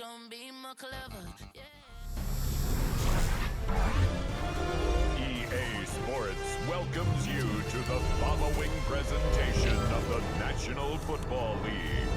gonna be more clever, yeah. EA Sports welcomes you to the following presentation of the National Football League.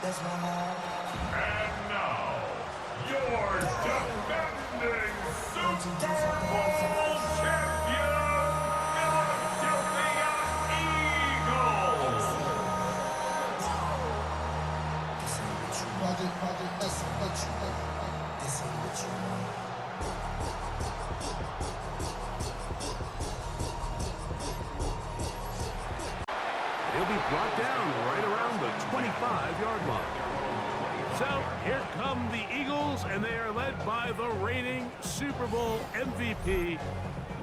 And now, your defending Super Bowl champion, Philadelphia Eagles! He'll be brought down right around the 25-yard line. So here come the Eagles, and they are led by the reigning Super Bowl MVP.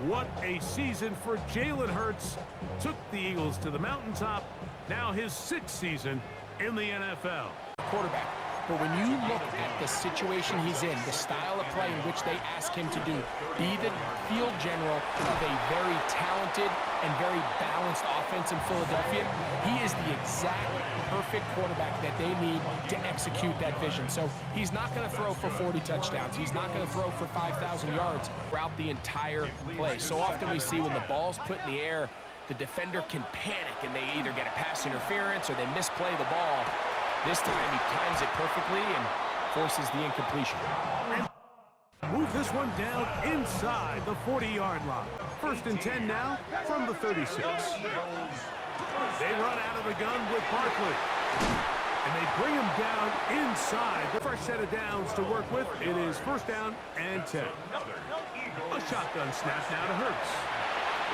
What a season for Jalen Hurts. Took the Eagles to the mountaintop. Now his 6th season in the NFL. Quarterback. But when you look at the situation he's in, the style of play in which they ask him to do, be the field general of a very talented and very balanced offense in Philadelphia, he is the exact perfect quarterback that they need to execute that vision. So he's not going to throw for 40 touchdowns. He's not going to throw for 5,000 yards throughout the entire play. So often we see when the ball's put in the air, the defender can panic and they either get a pass interference or they misplay the ball. This time he times it perfectly and forces the incompletion. Move this one down inside the 40-yard line. 1st and 10 now from the 36. They run out of the gun with Barkley. And they bring him down inside. The fresh set of downs to work with. It is 1st down and 10. A shotgun snap now to Hurts.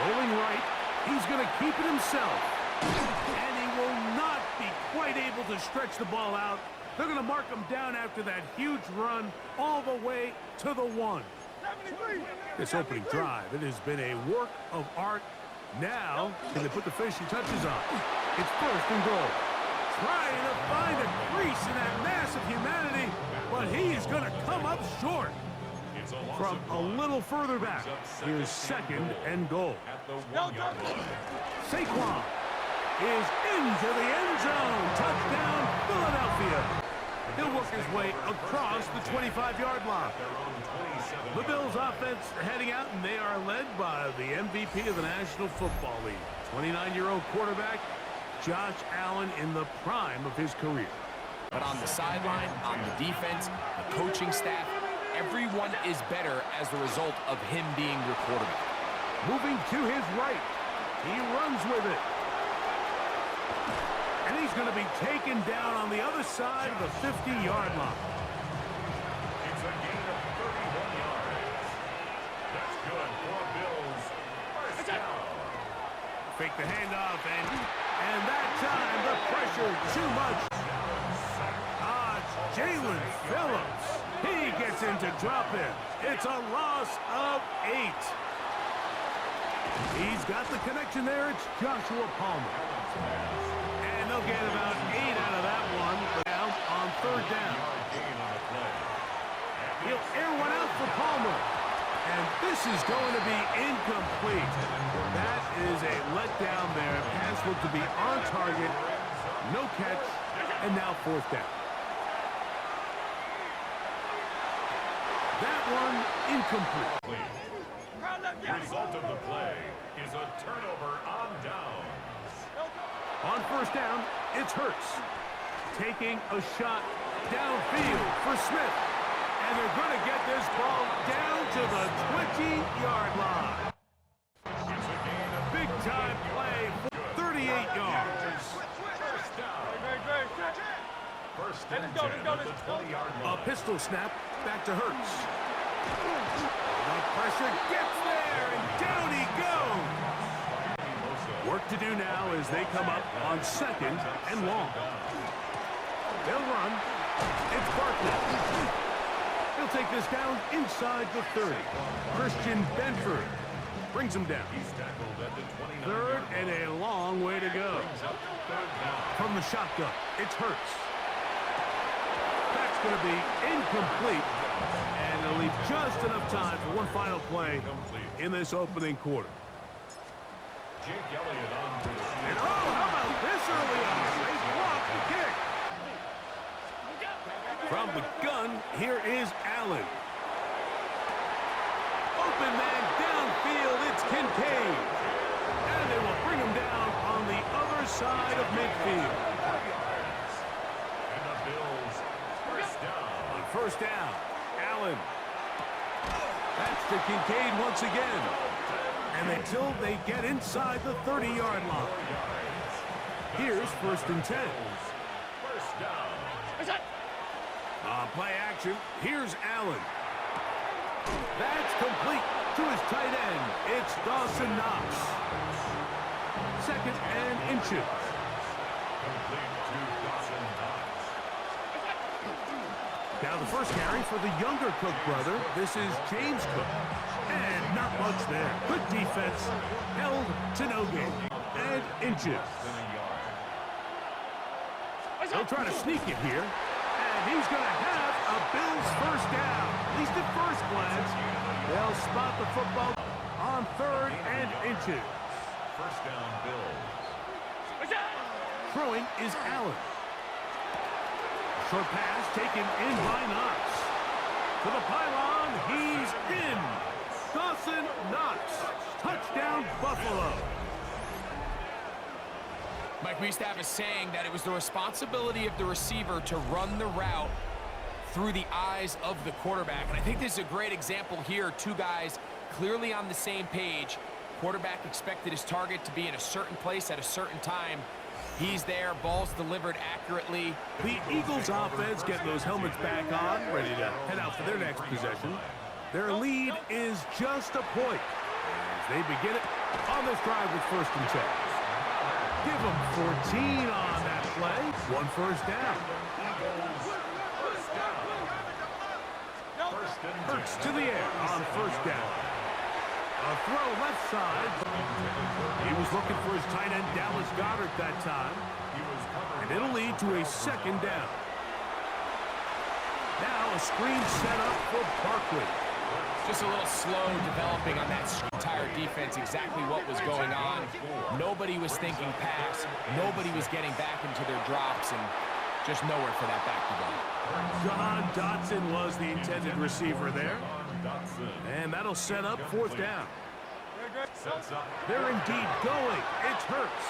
Rolling right. He's going to keep it himself. And he will not be quite able to stretch the ball out. They're going to mark him down after that huge run all the way to the 1. This opening drive, it has been a work of art. Now, can they put the finishing touches on? It's 1st and goal. Trying to find a crease in that mass of humanity, but he is going to come up short. From a little further back, here's 2nd and goal. Saquon is into the end zone. Touchdown, Philadelphia. He'll work his way across the 25-yard line. The Bills offense heading out, and they are led by the MVP of the National Football League, 29-year-old quarterback Josh Allen in the prime of his career. But on the sideline, on the defense, the coaching staff, everyone is better as the result of him being your quarterback. Moving to his right, he runs with it. And he's going to be taken down on the other side of the 50-yard line. It's a gain of 31 yards. That's good for Bills. 1st down. Fake the handoff, and that time the pressure too much. Jalen Phillips. He gets into drop in. It's a loss of 8. He's got the connection there. It's Joshua Palmer. And they'll get about 8 out of that one. Down on 3rd down. He'll air one out for Palmer. And this is going to be incomplete. That is a letdown there. Pass looked to be on target. No catch. And now 4th down. That one incomplete. Result of the play is a turnover on downs. On 1st down, it's Hurts. Taking a shot downfield for Smith. And they're going to get this ball down to the 20-yard line. It's a gain of Big-time play for 38 yards. 1st down. 1st and 10 at the 20-yard line. A pistol snap back to Hurts. The pressure gets there, and down he goes. Work to do now as they come up on second and long. They'll run. It's Barkley. He'll take this down inside the 30. Christian Benford brings him down. Third and a long way to go. From the shotgun, it's Hurts. That's going to be incomplete. And they'll leave just enough time for one final play in this opening quarter. And oh, how about this early on? They block the kick. From the gun, here is Allen. Open man downfield, it's Kincaid. And they will bring him down on the other side of midfield. And the Bills first down. On first down, Allen. That's to Kincaid once again. And until they get inside the 30-yard line. Here's first and 10. First down. On play action, here's Allen. That's complete to his tight end. It's Dawson Knox. Second and inches. Complete to Dawson Knox. Now the first carry for the younger Cook brother. This is James Cook. And not much there. Good defense. Held to no gain. And inches. They'll try to sneak it here. And he's going to have a Bills first down. At least at first glance. They'll spot the football on third and inches. First down, Bills. Throwing is Allen. Short pass taken in by Knox. To the pylon, he's in. Dawson Knox. Touchdown, Buffalo. Mike, we used to have a saying that it was the responsibility of the receiver to run the route through the eyes of the quarterback. And I think this is a great example here. Two guys clearly on the same page. Quarterback expected his target to be in a certain place at a certain time. He's there, ball's delivered accurately. The Eagles offense getting those helmets back on, ready to head out for their next possession. Their lead is just a point as they begin it on this drive with first and 10. Give them 14 on that play. One first down. Hurts to the air on first down. A throw left side. He was looking for his tight end, Dallas Goedert, that time. And it'll lead to a second down. Now a screen set up for Barkley. Just a little slow developing on that entire defense, exactly what was going on. Nobody was thinking pass. Nobody was getting back into their drops, and just nowhere for that back to go. John Dotson was the intended receiver there. And that'll set up fourth down. They're indeed going. It's Hurts.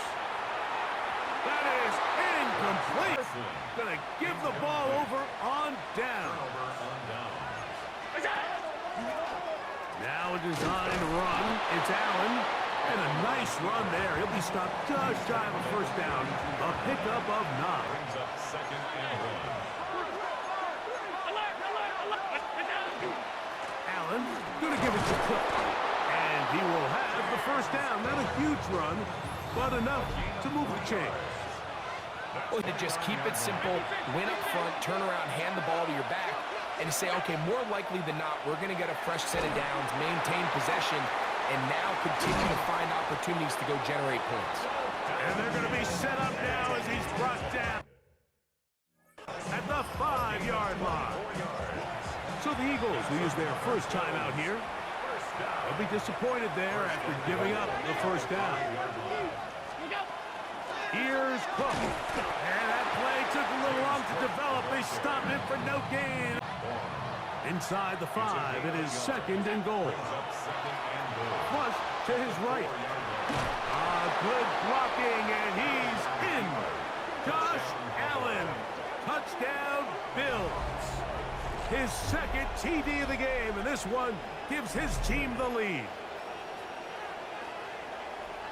That is incomplete. Gonna give the ball over on down. Now a design run. It's Allen. And a nice run there. He'll be stopped just shy of a first down. A pickup of 9. Brings up second and 1. Allen gonna give it to Cook. And he will have the first down. Not a huge run, but enough to move the chains. Or to just keep it simple, win up front, turn around, hand the ball to your back, and to say, okay, more likely than not, we're going to get a fresh set of downs, maintain possession, and now continue to find opportunities to go generate points. And they're going to be set up now as he's brought down at the 5-yard line. So the Eagles will use their first time out here. They'll be disappointed there after giving up the first down. Here's Cook. And that play took a little long to develop. They stop it for no gain. Inside the 5, it is second and goal. Flush to his right. Good blocking, and he's in. Josh Allen. Touchdown, Bills. His second TD of the game, and this one gives his team the lead.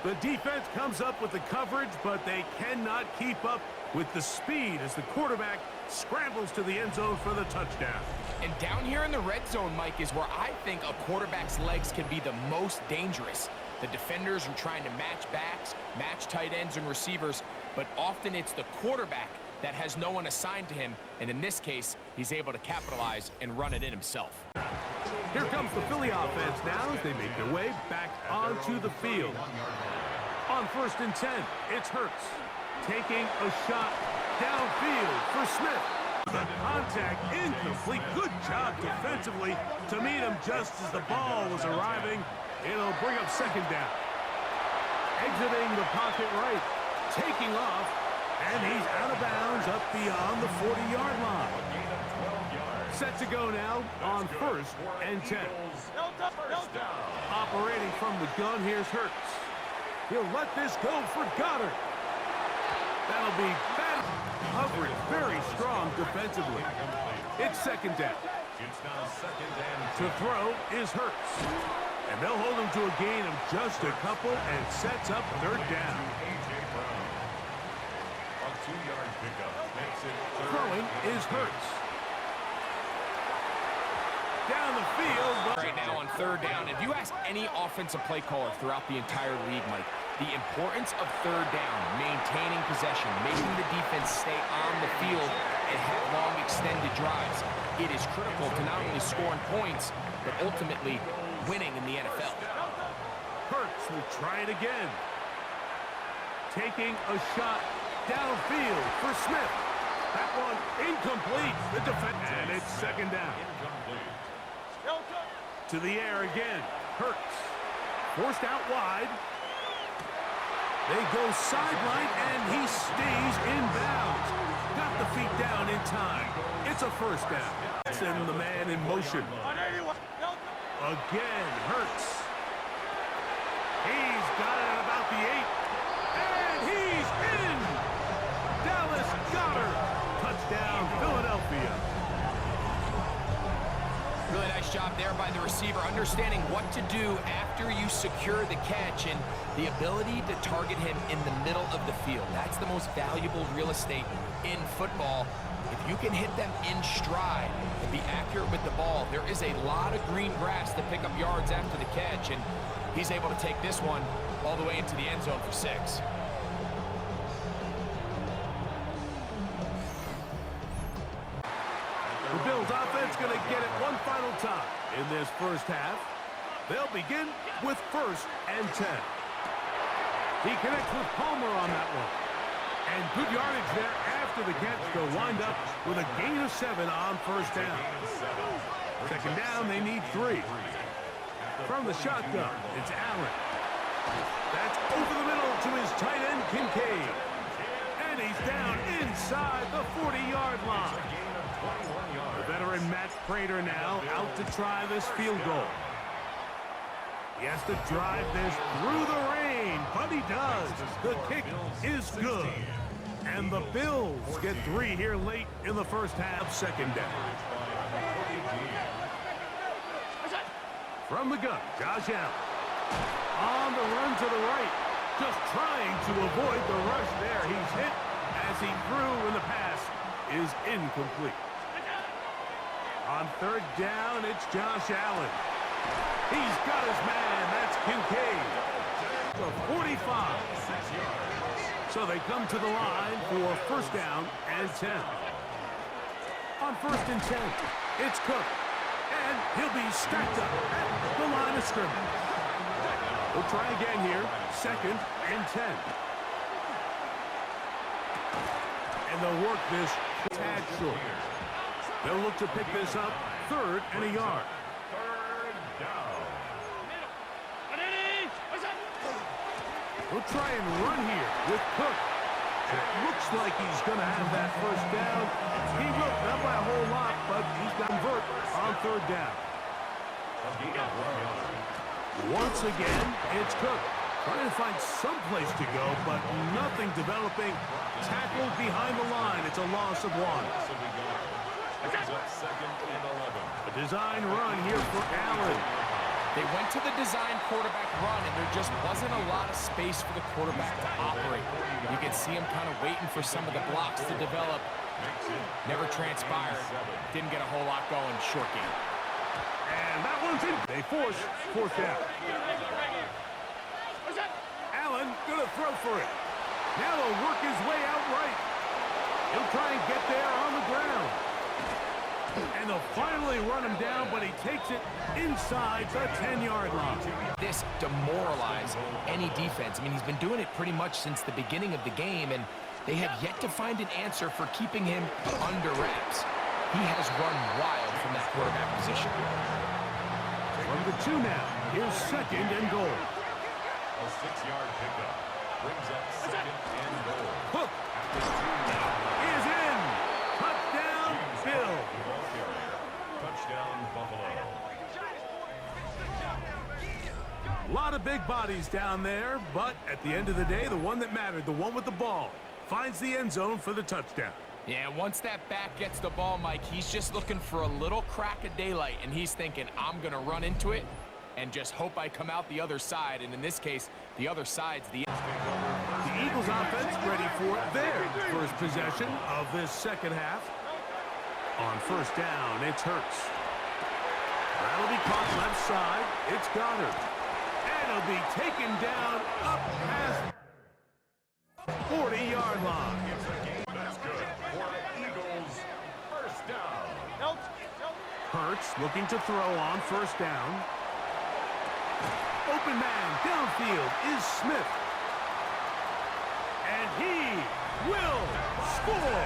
The defense comes up with the coverage, but they cannot keep up with the speed as the quarterback scrambles to the end zone for the touchdown. And down here in the red zone, Mike, is where I think a quarterback's legs can be the most dangerous. The defenders are trying to match backs, match tight ends and receivers, but often it's the quarterback that has no one assigned to him, and in this case, he's able to capitalize and run it in himself. Here comes the Philly offense now as they make their way back onto the field. On 1st and 10, it's Hurts taking a shot downfield for Smith. The contact incomplete. Good job defensively to meet him just as the ball was arriving. It'll bring up 2nd down. Exiting the pocket right, taking off, and he's out of bounds up beyond the 40-yard line. Set to go now on 1st and 10. Operating from the gun, here's Hurts. He'll let this go for Goddard. That'll be bad coverage, very strong defensively. It's 2nd down. To throw is Hurts. And they'll hold him to a gain of just a couple and sets up 3rd down. Throwing is Hurts. Down the field. Right now on 3rd down, if you ask any offensive play caller throughout the entire league, Mike, the importance of 3rd down, maintaining possession, making the defense stay on the field and have long extended drives, it is critical to not only scoring points, but ultimately winning in the NFL. Hurts will try it again. Taking a shot downfield for Smith. That one incomplete. The defense, and it's 2nd down. To the air again. Hurts. Forced out wide. They go sideline, and he stays in bounds. Got the feet down in time. It's a 1st down. Send the man in motion. Again, Hurts. He's got it at about the 8. And he's in! Dallas Goedert. Touchdown, Philadelphia. Really nice job there by the receiver, understanding what to do after you secure the catch and the ability to target him in the middle of the field. That's the most valuable real estate in football. If you can hit them in stride and be accurate with the ball, there is a lot of green grass to pick up yards after the catch, and he's able to take this one all the way into the end zone for 6. The Bills offense going to get it one final time in this 1st half. They'll begin with 1st and 10. He connects with Palmer on that one. And good yardage there after the catch. They'll wind up with a gain of 7 on 1st down. 2nd down, they need 3. From the shotgun, it's Allen. That's over the middle to his tight end, Kincaid. And he's down inside the 40-yard line. The veteran Matt Prater now out to try this field goal. He has to drive this through the rain, but he does. The kick is good. And the Bills get 3 here late in the 1st half. 2nd down. From the gun, Josh Allen. On the run to the right. Just trying to avoid the rush there. He's hit as he threw, and the pass is incomplete. On 3rd down, it's Josh Allen. He's got his man. That's Kincaid. The 45. So they come to the line for 1st down and 10. On 1st and 10, it's Cook. And he'll be stacked up at the line of scrimmage. We'll try again here. 2nd and 10. And they'll work this tad short. They'll look to pick this up 3rd and a yard. 3rd down. We'll try and run here with Cook. It looks like he's going to have that 1st down. He will, not by a whole lot, but he's got to convert on 3rd down. Once again, it's Cook. Trying to find some place to go, but nothing developing. Tackled behind the line. It's a loss of 1. A design run here for Allen. They went to the design quarterback run, and there just wasn't a lot of space for the quarterback to operate. You can see him kind of waiting for some of the blocks to develop. Never transpired. Didn't get a whole lot going. Short game. And that one's in. They force 4th down. throw for it. Now he'll work his way out right. He'll try and get there on the ground. And they'll finally run him down, but he takes it inside the 10-yard line. This demoralized any defense. I mean, he's been doing it pretty much since the beginning of the game, and they have yet to find an answer for keeping him under wraps. He has run wild from that quarterback position. From the 2 now, here's 2nd and goal. A 6-yard pickup brings up 2nd and goal. Hook is in. Touchdown, Bill. Ball carrier. Touchdown, Buffalo. A lot of big bodies down there, but at the end of the day, the one that mattered, the one with the ball, finds the end zone for the touchdown. Yeah, once that back gets the ball, Mike, he's just looking for a little crack of daylight, and he's thinking, I'm going to run into it and just hope I come out the other side. And in this case, the other side's the... The Eagles offense ready for their first possession of this second half. On first down, it's Hurts. That'll be caught left side. It's Goddard. And it'll be taken down up past 40-yard line. That's good for the Eagles. First down. Hurts looking to throw on first down. Open man downfield is Smith. And he will score.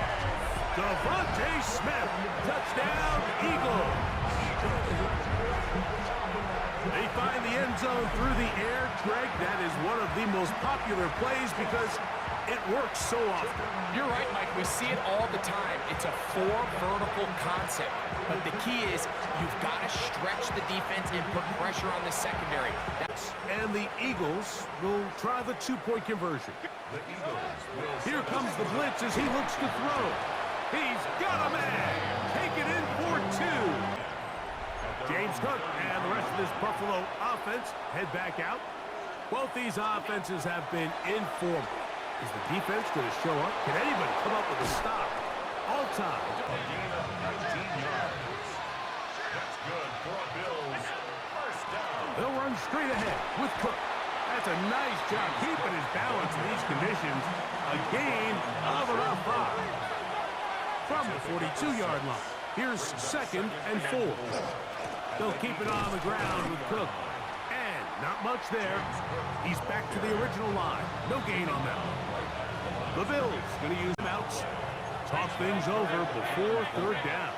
Devontae Smith, touchdown, Eagles. They find the end zone through the air. Greg, that is one of the most popular plays because it works so often. You're right, Mike. We see it all the time. It's a 4 vertical concept. But the key is you've got to stretch the defense and put pressure on the secondary. And the Eagles will try the 2-point conversion. The Eagles will Here comes the blitz as he looks to throw. He's got a man. Take it in for 2. James Cook and the rest of this Buffalo offense head back out. Both these offenses have been informed. Is the defense going to show up? Can anybody come up with a stop? All time. a gain of 19 yards. That's good for Bills. First down. They'll run straight ahead with Cook. That's a nice job keeping his balance in these conditions. A gain of about 5. From the 42-yard line, here's 2nd and 4. They'll keep it on the ground with Cook. And not much there. He's back to the original line. No gain on that one. The Bills going to use them outs. Talk things over before third down.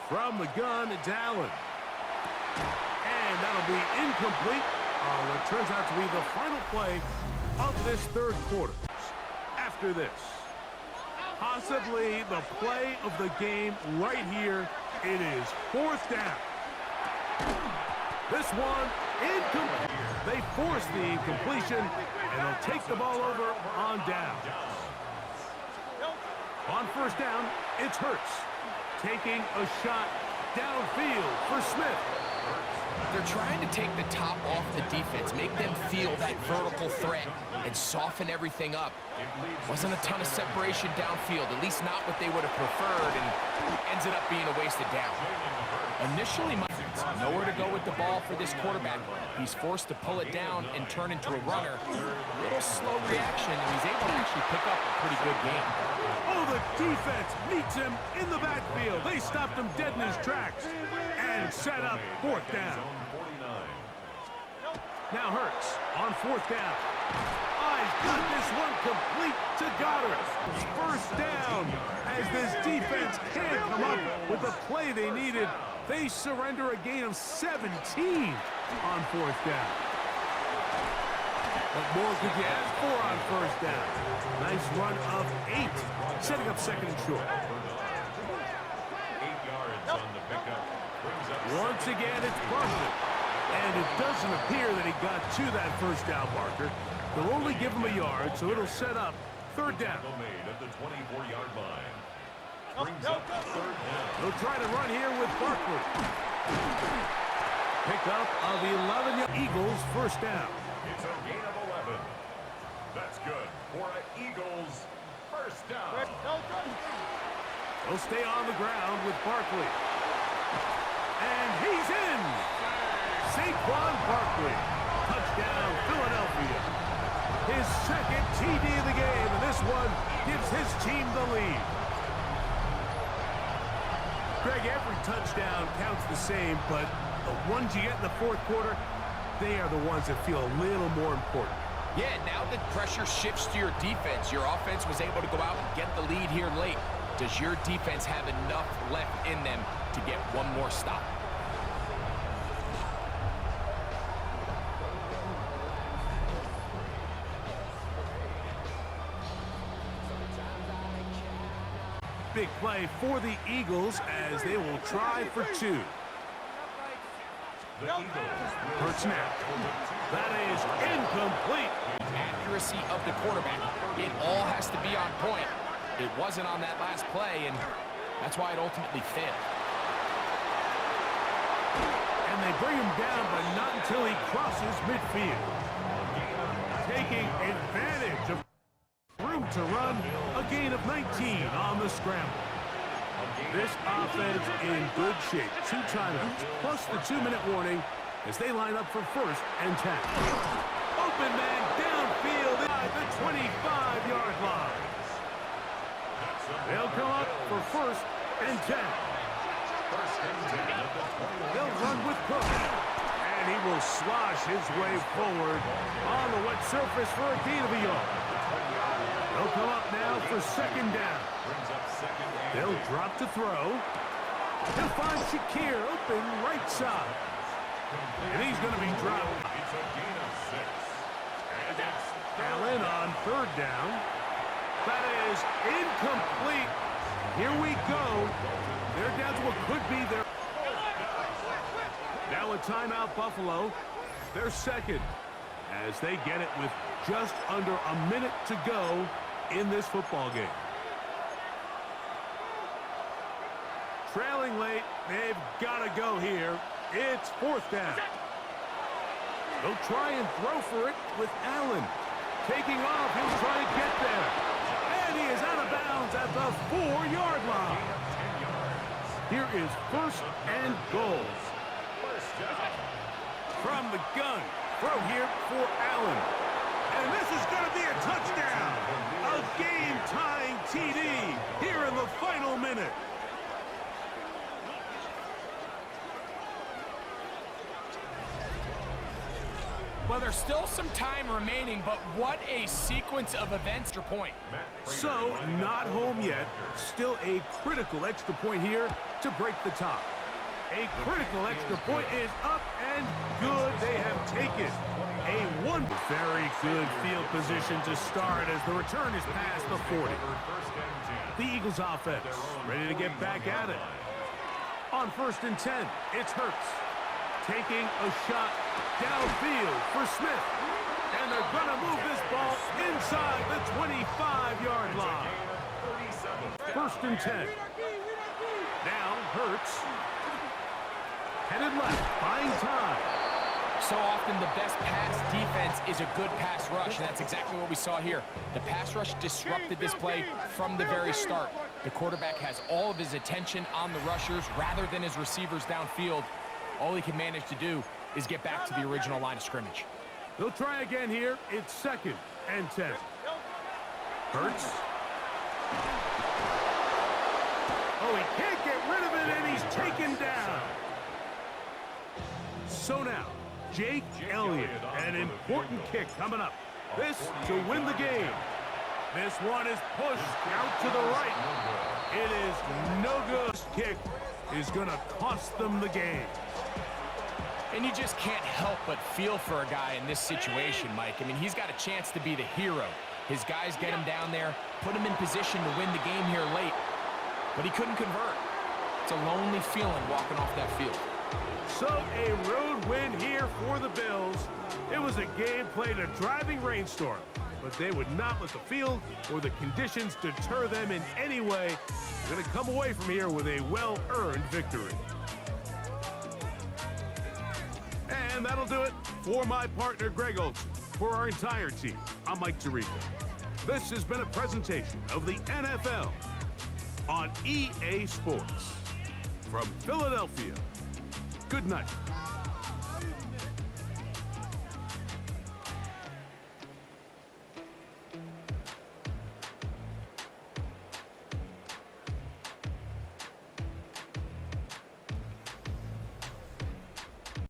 From the gun, it's Allen. And that'll be incomplete. It turns out to be the final play of this third quarter. After this, possibly the play of the game right here. It is 4th down. This one, incomplete. They force the incompletion, and they'll take the ball over on down. On first down, it's Hurts. Taking a shot downfield for Smith. They're trying to take the top off the defense, make them feel that vertical threat, and soften everything up. Wasn't a ton of separation downfield, at least not what they would have preferred, and ended up being a wasted down. Initially, nowhere to go with the ball for this quarterback. He's forced to pull it down and turn into a runner. A little slow reaction, and he's able to actually pick up a pretty good game. Oh, the defense meets him in the backfield. They stopped him dead in his tracks and set up 4th down. Now Hurts on 4th down. He's got this one complete to Goddard. First down as this defense can't come up with the play they needed. They surrender a gain of 17 on 4th down. What more could you ask for on first down? Nice run of 8, setting up 2nd and short. 8 yards on the pickup. Once again, it's Barkley. And it doesn't appear that he got to that first down marker. They'll only give him a yard, so it'll set up 3rd down. Made at the 24-yard line. Brings up 3rd down. They'll try to run here with Barkley. Pickup of 11 Eagles, first down. It's a gain of 11. That's good for an Eagles first down. They'll stay on the ground with Barkley. And he's in! Saquon Barkley. TD of the game, and this one gives his team the lead. Greg, every touchdown counts the same, but the ones you get in the fourth quarter, they are the ones that feel a little more important. Yeah, now that pressure shifts to your defense, your offense was able to go out and get the lead here late. Does your defense have enough left in them to get one more stop? Big play for the Eagles as they will try for two. First snap. That is incomplete. Accuracy of the quarterback. It all has to be on point. It wasn't on that last play, and that's why it ultimately failed. And they bring him down, but not until he crosses midfield. Taking advantage of room to run, a gain of 19 on the scramble. This offense in good shape. 2 timeouts, plus the 2-minute warning as they line up for first and 10. Open man downfield at the 25-yard line. They'll come up for first and 10. They'll run with Cook. And he will slosh his way forward on the wet surface for a gain of a yard. They'll come up now for second down. They'll drop to throw. He'll find Shakir open right side. And he's going to be dropped. Allen on third down. That is incomplete. Here we go. They're down to what could be their... Now a timeout, Buffalo. They're second as they get it with just under a minute to go in this football game. Trailing late, they've got to go here. It's fourth down. They'll try and throw for it with Allen. Taking off, he'll try to get there. And he is out of bounds at the 4-yard line. Here is first and goal. From the gun, throw here for Allen. And this is going to be a touchdown. A game-tying TD here in the final minute. Well, there's still some time remaining, but what a sequence of events to point. So, not home yet. Still a critical extra point here to break the tie. A critical extra point is up and good. They have taken a very good field position to start as the return is past the 40. The Eagles offense ready to get back at it. On first and 10, it's Hurts. Taking a shot downfield for Smith. And they're going to move this ball inside the 25-yard line. First and 10. Now Hurts. Headed left, buying time. So often the best pass defense is a good pass rush, and that's exactly what we saw here. The pass rush disrupted this play from the very start. The quarterback has all of his attention on the rushers rather than his receivers downfield. All he can manage to do is get back to the original line of scrimmage. They'll try again here. It's second and 10. Hurts. Oh, he can't get rid of it, and he's taken down. So now, Jake Elliott, an important kick coming up. This to win the game. This one is pushed out to the right. It is no good. This kick is going to cost them the game. And you just can't help but feel for a guy in this situation, Mike. I mean, he's got a chance to be the hero. His guys get him down there, put him in position to win the game here late, but he couldn't convert. It's a lonely feeling walking off that field. So a road win here for the Bills. It was a game played in a driving rainstorm, but they would not let the field or the conditions deter them in any way. They're going to come away from here with a well-earned victory. And that'll do it for my partner, Greg Olson. For our entire team, I'm Mike Tirico. This has been a presentation of the NFL on EA Sports. From Philadelphia, good night.